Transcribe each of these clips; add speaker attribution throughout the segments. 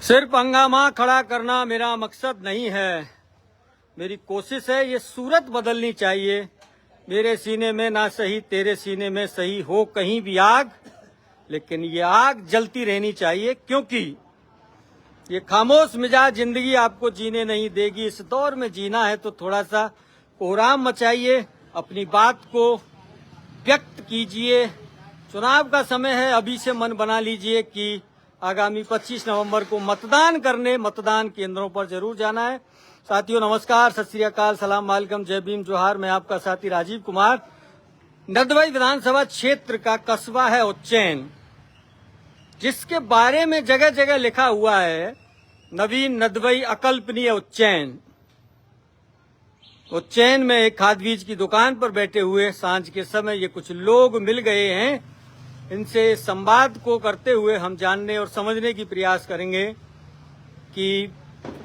Speaker 1: सिर्फ हंगामा खड़ा करना मेरा मकसद नहीं है, मेरी कोशिश है ये सूरत बदलनी चाहिए। मेरे सीने में ना सही तेरे सीने में सही हो कहीं भी आग, लेकिन ये आग जलती रहनी चाहिए, क्योंकि ये खामोश मिजाज जिंदगी आपको जीने नहीं देगी। इस दौर में जीना है तो थोड़ा सा कोहराम मचाइए, अपनी बात को व्यक्त कीजिए। चुनाव का समय है, अभी से मन बना लीजिए कि आगामी 25 नवंबर को मतदान करने मतदान केंद्रों पर जरूर जाना है। साथियों नमस्कार, सत श्री अकाल, सलाम वालेकुम, जय भीम, जोहार। मैं आपका साथी राजीव कुमार। नदबई विधानसभा क्षेत्र का कस्बा है उज्जैन, जिसके बारे में जगह जगह लिखा हुआ है नवीन नदबई अकल्पनीय उज्जैन। उज्जैन में एक खाद बीज की दुकान पर बैठे हुए सांझ के समय ये कुछ लोग मिल गए हैं। इनसे संवाद को करते हुए हम जानने और समझने की प्रयास करेंगे कि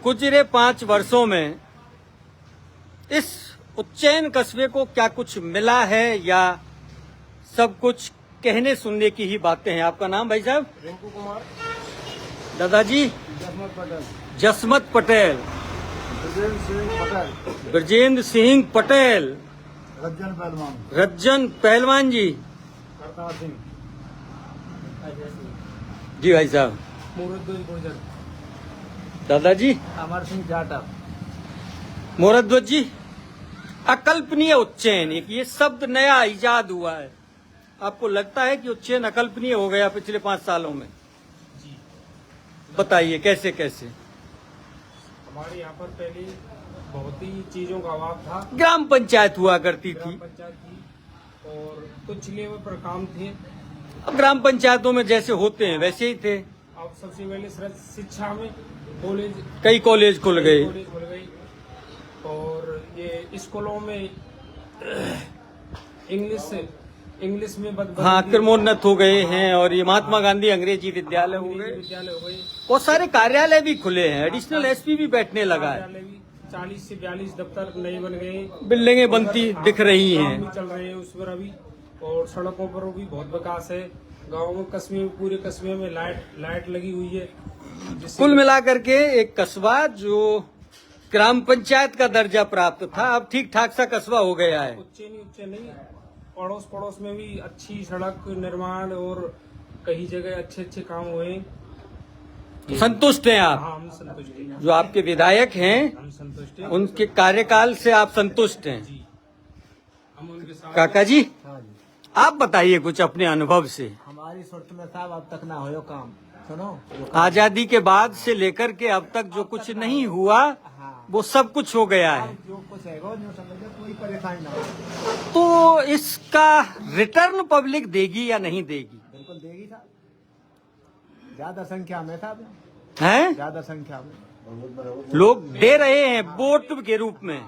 Speaker 1: गुजरे 5 वर्षों में इस उज्जैन कस्बे को क्या कुछ मिला है या सब कुछ कहने सुनने की ही बातें हैं। आपका नाम भाई साहब?
Speaker 2: रिंकू कुमार।
Speaker 1: दादाजी?
Speaker 2: जसमत पटेल।
Speaker 1: जसमत पटेल।
Speaker 2: ब्रजेंद्र सिंह पटेल।
Speaker 1: ब्रजेंद्र सिंह पटेल।
Speaker 2: रज्जन पहलवान।
Speaker 1: रज्जन पहलवान जी।
Speaker 2: करतार सिंह
Speaker 1: जी भाई साहब।
Speaker 2: मुरद्दुज गुर्जर।
Speaker 1: दादाजी?
Speaker 2: अमर सिंह जाटव।
Speaker 1: मोरध्वज जी। अकल्पनीय उज्जैन, एक ये शब्द नया इजाद हुआ है। आपको लगता है कि उज्जैन अकल्पनीय हो गया पिछले 5 सालों में?
Speaker 2: जी
Speaker 1: बताइए कैसे कैसे।
Speaker 2: हमारे यहाँ पर पहले बहुत ही चीजों का अभाव था।
Speaker 1: ग्राम पंचायत हुआ करती
Speaker 2: ग्राम
Speaker 1: थी,
Speaker 2: पंचायत थी और कुछ लेवल पर काम थे।
Speaker 1: अब ग्राम पंचायतों में जैसे होते हैं वैसे ही थे।
Speaker 2: अब सबसे पहले शिक्षा में कॉलेज
Speaker 1: कई कॉलेज खुल गए
Speaker 2: और ये स्कूलों में इंग्लिश में
Speaker 1: हाँ, क्रमोन्नत हो गए हैं और ये महात्मा गांधी अंग्रेजी विद्यालय हो गए। बहुत सारे कार्यालय भी खुले हैं, एडिशनल एसपी भी बैठने लगा है।
Speaker 2: 40 से 42 दफ्तर नए बन गए,
Speaker 1: बिल्डिंगें बनती दिख रही
Speaker 2: काम
Speaker 1: हैं।
Speaker 2: भी चल रहे हैं उस पर अभी, और सड़कों पर भी बहुत विकास है। गाँव में कस्बे में पूरे कस्बे में लाइट लगी हुई है।
Speaker 1: कुल मिलाकर के एक कस्बा जो ग्राम पंचायत का दर्जा प्राप्त था अब ठीक ठाक सा कस्बा हो गया है।
Speaker 2: उच्च नहीं, पड़ोस में भी अच्छी सड़क निर्माण और कई जगह अच्छे काम हुए।
Speaker 1: संतुष्ट हैं आप?
Speaker 2: हाँ, हम संतुष्ट हैं।
Speaker 1: जो आपके विधायक हैं
Speaker 2: हम संतुष्ट हैं,
Speaker 1: उनके कार्यकाल से आप संतुष्ट हैं?
Speaker 2: जी हम उनके साथ।
Speaker 1: काका जी
Speaker 2: हाँ जी,
Speaker 1: आप बताइए कुछ अपने अनुभव से।
Speaker 2: हमारी सोच में साहब अब तक ना हो काम। सुनो,
Speaker 1: आजादी के बाद से लेकर के अब तक जो कुछ नहीं हुआ वो सब कुछ हो गया है,
Speaker 2: जो कुछ है कोई परेशानी ना हो।
Speaker 1: तो इसका रिटर्न पब्लिक देगी या नहीं देगी?
Speaker 2: बिल्कुल देगी साहब, ज्यादा संख्या में साहब,
Speaker 1: हैं?
Speaker 2: ज्यादा संख्या में
Speaker 1: लोग दे रहे हैं वोट के रूप में।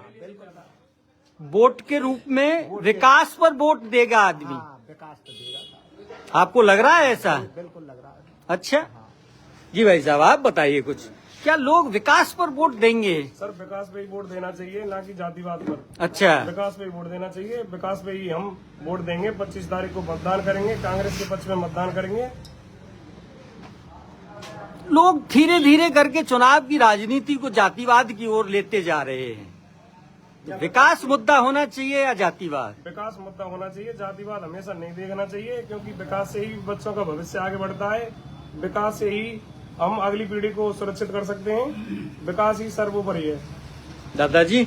Speaker 1: वोट के रूप में विकास पर वोट देगा आदमी।
Speaker 2: विकास तो देगा साहब।
Speaker 1: आपको लग रहा है ऐसा?
Speaker 2: बिल्कुल लग रहा है।
Speaker 1: अच्छा जी भाई साहब, आप बताइए कुछ, क्या लोग विकास पर वोट देंगे?
Speaker 3: सर विकास पे ही वोट देना चाहिए, ना कि जातिवाद पर।
Speaker 1: अच्छा,
Speaker 3: विकास पे ही वोट देना चाहिए, विकास पे ही हम वोट देंगे। 25 तारीख को मतदान करेंगे, कांग्रेस के पक्ष में मतदान करेंगे।
Speaker 1: लोग धीरे धीरे करके चुनाव की राजनीति को जातिवाद की ओर लेते जा रहे हैं। तो विकास मुद्दा होना चाहिए या जातिवाद?
Speaker 3: विकास मुद्दा होना चाहिए, जातिवाद हमेशा नहीं देखना चाहिए, क्योंकि विकास से ही बच्चों का भविष्य आगे बढ़ता है। विकास से ही हम अगली पीढ़ी को सुरक्षित कर सकते हैं। विकास ही सर्वोपरि है।
Speaker 1: दादाजी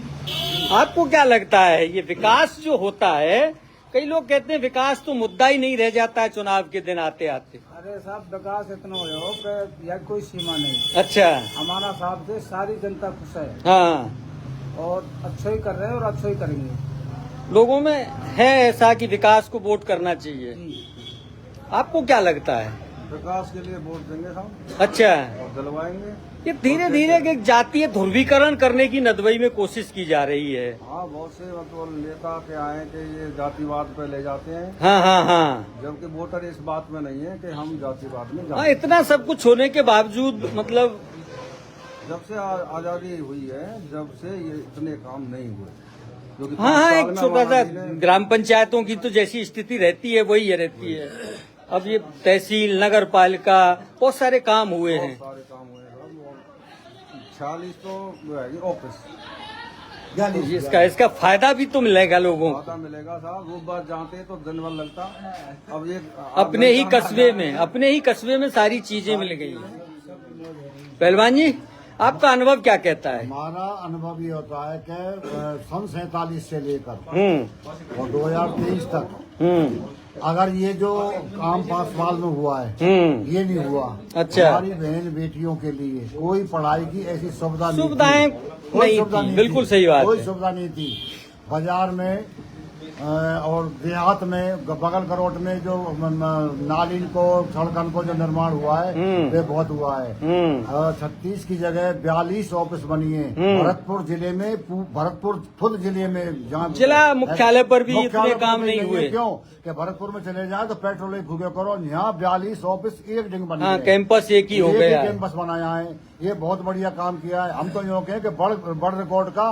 Speaker 1: आपको क्या लगता है, ये विकास जो होता है, कई लोग कहते हैं विकास तो मुद्दा ही नहीं रह जाता है चुनाव के दिन आते आते।
Speaker 2: अरे साहब विकास इतना हो कि या कोई सीमा नहीं।
Speaker 1: अच्छा,
Speaker 2: हमारा साहब से सारी जनता खुश है
Speaker 1: हाँ,
Speaker 2: और अच्छा ही कर रहे हैं और अच्छा ही करेंगे।
Speaker 1: लोगों में है ऐसा कि विकास को वोट करना चाहिए। आपको क्या लगता है?
Speaker 2: विकास के लिए वोट देंगे साहब
Speaker 1: अच्छा,
Speaker 2: और दिलवाएंगे।
Speaker 1: ये धीरे धीरे एक जातीय ध्रुवीकरण करने की नदबई में कोशिश की जा रही है।
Speaker 2: हाँ, बहुत से मतलब नेता के आए कि ये जातिवाद पे ले जाते हैं।
Speaker 1: हाँ हाँ हाँ
Speaker 2: जबकि वोटर इस बात में नहीं है कि हम जातिवाद में
Speaker 1: हाँ,
Speaker 2: जाए।
Speaker 1: इतना सब कुछ होने के बावजूद मतलब
Speaker 2: जब से आजादी हुई है, जब से ये इतने काम नहीं हुए। जो कि
Speaker 1: हाँ
Speaker 2: 5
Speaker 1: हाँ,
Speaker 2: साल
Speaker 1: एक
Speaker 2: में
Speaker 1: छोटा सा
Speaker 2: हमारा जिले-
Speaker 1: ग्राम पंचायतों की तो जैसी स्थिति रहती है वही रहती है। अब ये तहसील, नगर पालिका, बहुत सारे काम हुए हैं।
Speaker 2: सारे काम हुए हैं।
Speaker 4: 46 तो ऑफिस
Speaker 1: इसका फायदा भी तो मिलेगा लोगों को।
Speaker 4: पता मिलेगा साहब, वो बात जानते हैं तो दिन भर लगता। अब ये
Speaker 1: अपने ही कस्बे में सारी चीजें मिल गई हैं। पहलवान जी, आपका अनुभव क्या कहता है?
Speaker 5: हमारा अनुभव ये होता है कि सन 47 से लेकर
Speaker 1: हम्म
Speaker 5: और 2023 तक अगर ये जो काम 5 साल में हुआ है ये नहीं हुआ।
Speaker 1: अच्छा।
Speaker 5: हमारी बहन बेटियों के लिए कोई पढ़ाई की ऐसी
Speaker 1: सुविधाएं नहीं थी, बिल्कुल सही बात
Speaker 5: कोई
Speaker 1: है।
Speaker 5: सुविधा नहीं थी। बाजार में और देहात में बगल करोट में जो नालिन को सड़कन को जो निर्माण हुआ है वे बहुत हुआ है। 36 की जगह 42 ऑफिस बनी है भरतपुर जिले में, भरतपुर खुद जिले में, जहाँ
Speaker 1: जिला मुख्यालय पर भी
Speaker 5: मुख्यालय
Speaker 1: इतने काम
Speaker 5: पर
Speaker 1: नहीं हुए।
Speaker 5: क्यों कि भरतपुर में चले जाए तो पेट्रोल ही फूके करो। यहाँ 42 ऑफिस एक डिंग बनी है।
Speaker 1: कैंपस एक ही हो गया है।
Speaker 5: कैंपस बनाया है, ये बहुत बढ़िया काम किया है। हम तो यूँ कहें कि बड़ रिकॉर्ड का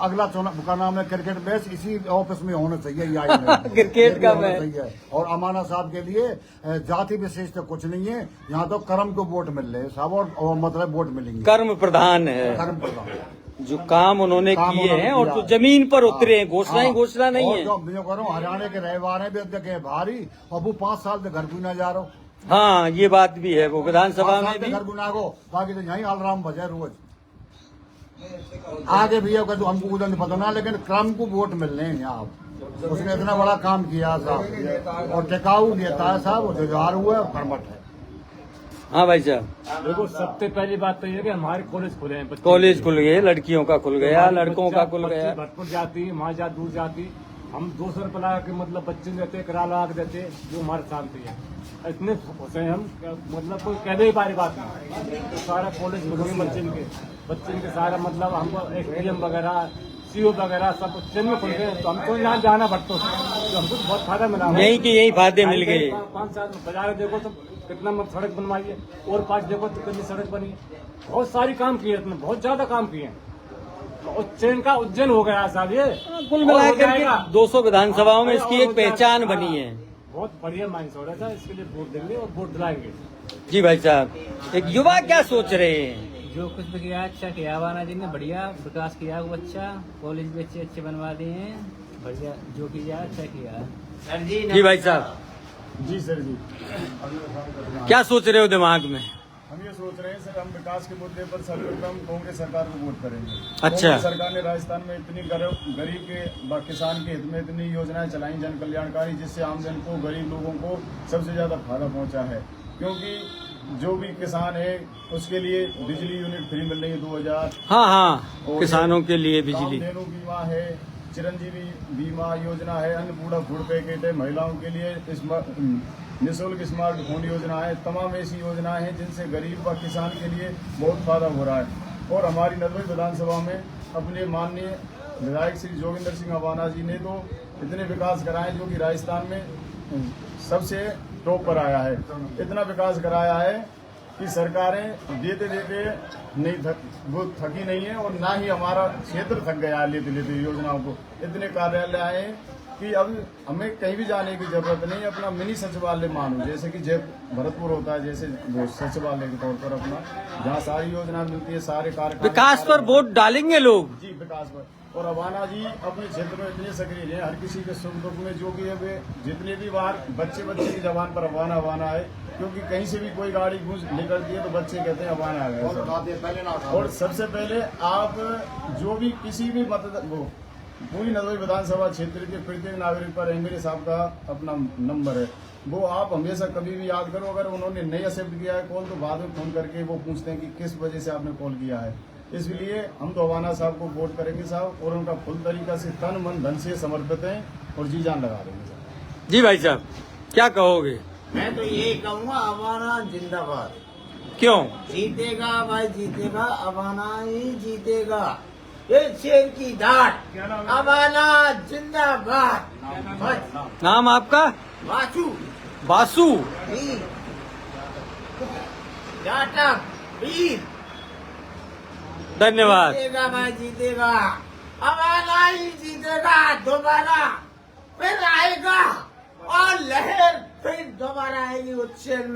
Speaker 5: अगला चुनाव का नाम है क्रिकेट मैच, इसी ऑफिस में होना चाहिए।
Speaker 1: क्रिकेट का
Speaker 5: होना
Speaker 1: मैच
Speaker 5: चाहिए। और अमाना साहब के लिए जाति विशेष तो कुछ नहीं है, यहाँ तो कर्म को वोट मिल रहे हैं साहब, और मतलब वोट मिलेंगे।
Speaker 1: कर्म प्रधान है,
Speaker 5: कर्म प्रधान
Speaker 1: जो काम उन्होंने किए हैं और जो जमीन पर उतरे हैं। घोषणा नहीं है।
Speaker 5: जो करो हरियाणा के रहवार है भी भारी, और वो 5 साल से घर गुना जा रहा।
Speaker 1: हाँ, ये बात भी है। वो विधानसभा में भी
Speaker 5: घर गुना को, बाकी तो यही आलराम बजे रोज आगे भी अगर तो हमको उधर नहीं पता ना, लेकिन क्रम को वोट मिल रहे हैं यहाँ। उसने इतना बड़ा काम किया साहब, और टिकाऊ नेता है साहब, जुझारू है और कर्मठ है।
Speaker 1: हाँ भाई साहब,
Speaker 6: देखो सबसे पहली बात तो ये कि हमारे कॉलेज खुले हैं।
Speaker 1: कॉलेज खुल गए, लड़कियों का खुल गया, लड़कों का खुल गया।
Speaker 6: भरतपुर जाती माँ जा दूर जाती, हम 200 रुपये लगा के मतलब बच्चे देते, किराया लगा के देते, जो हमारे शांति है। इतने खुश हैं हम, मतलब कोई कह दे पारी बात नहीं। तो सारा कॉलेज खुल गए बच्चे के सारा, मतलब हमको SDM वगैरह CO वगैरह सब दिन में खुल गए। तो हमको यहाँ जाना पड़ता है, तो हमको बहुत फायदा मिला।
Speaker 1: यही के यही फायदे मिल गए।
Speaker 6: 5 साल बाजार देखो तो कितना सड़क बनवाई है, और 5 देखो तो कितनी सड़क बनी है। बहुत सारी काम किए, इसमें बहुत ज्यादा काम किए। उज्जैन का उज्जैन हो गया साहब ये।
Speaker 1: कुल मिलाकर के 200 विधानसभाओं में इसकी एक पहचान बनी है।
Speaker 6: बहुत बढ़िया माइंड हो रहा था, इसके लिए वोट देंगे और वोट दिलाएंगे।
Speaker 1: जी भाई साहब, एक युवा क्या सोच रहे हैं?
Speaker 7: जो कुछ भी किया अच्छा किया, वाना जी ने बढ़िया विकास किया, वो अच्छा कॉलेज भी अच्छे बनवा दिए हैं, बढ़िया जो किया अच्छा किया।
Speaker 1: जी भाई साहब,
Speaker 3: जी सर जी,
Speaker 1: क्या सोच रहे हो दिमाग में?
Speaker 8: हम ये सोच रहे हैं सर, हम विकास के मुद्दे पर सर्वप्रथम कांग्रेस सरकार को वोट करेंगे।
Speaker 1: अच्छा।
Speaker 8: कांग्रेस सरकार ने राजस्थान में इतनी गरीब के किसान के हित में इतनी योजनाएं चलाई, जन कल्याणकारी, जिससे आमजन को, गरीब लोगों को सबसे ज्यादा फायदा पहुंचा है। क्योंकि जो भी किसान है उसके लिए बिजली यूनिट फ्री मिल रही है 2000।
Speaker 1: हाँ, किसानों के लिए बिजली,
Speaker 8: कामधेनु बीमा है, चिरंजीवी बीमा योजना है, अन्नपूर्णा फूड पैकेट है, महिलाओं के लिए निःशुल्क स्मार्टफोन योजना है। तमाम ऐसी योजनाएं हैं जिनसे गरीब व किसान के लिए बहुत फायदा हो रहा है। और हमारी नदबई विधानसभा में अपने माननीय विधायक श्री जोगिंदर सिंह अवाना जी ने तो इतने विकास कराए जो कि राजस्थान में सबसे टॉप पर आया है। इतना विकास कराया है कि सरकारें देते देते वो थकी नहीं है, और ना ही हमारा क्षेत्र थक गया है लेते लेते योजनाओं को। इतने कार्यालय आए हैं कि अब हमें कहीं भी जाने की जरूरत नहीं। अपना मिनी सचिवालय मानो, जैसे कि भरतपुर होता है, जैसे सचिवालय के तौर पर अपना, जहाँ सारी योजना मिलती है, सारे कार्यक्रम,
Speaker 1: विकास पर वोट डालेंगे लोग।
Speaker 8: जी विकास पर। और अवाना जी अपने क्षेत्र में इतने सक्रिय हैं, हर किसी के सुख दुख में, जो कि अब जितने भी बार बच्चे की जबान पर अवाना अवाना है, क्योंकि कहीं से भी कोई गाड़ी घुस निकलती है तो बच्चे कहते हैं अवाना आ गया। और सबसे पहले आप जो भी किसी भी वो पूरी नदबई विधानसभा क्षेत्र के प्रत्येक नागरिक पर एमएलए साहब का अपना नंबर है, वो आप हमेशा कभी भी याद करो। अगर उन्होंने नहीं एक्सेप्ट किया है कॉल, तो बाद में फोन करके वो पूछते हैं कि किस वजह से आपने कॉल किया है। इसलिए हम तो अवाना साहब को वोट करेंगे साहब, और उनका फुल तरीका से तन मन धन से समर्पित हैं और जी जान लगा देंगे साहब।
Speaker 1: जी भाई साहब, क्या कहोगे?
Speaker 9: मैं तो यही कहूँगा, अवाना जिंदाबाद।
Speaker 1: क्यों?
Speaker 9: जीतेगा भाई, जीतेगा, अवाना ही जीतेगा। ये शेर की डांट, अवाना जिंदाबाद।
Speaker 1: नाम आपका?
Speaker 9: बासु
Speaker 1: बासु।
Speaker 9: जी, जाटक वीर।
Speaker 1: धन्यवाद।
Speaker 9: जीतेगा भाई, जीतेगा, अवाना ही जीतेगा। दोबारा फिर आएगा और लहर फिर दोबारा आएगी उज्जैन में।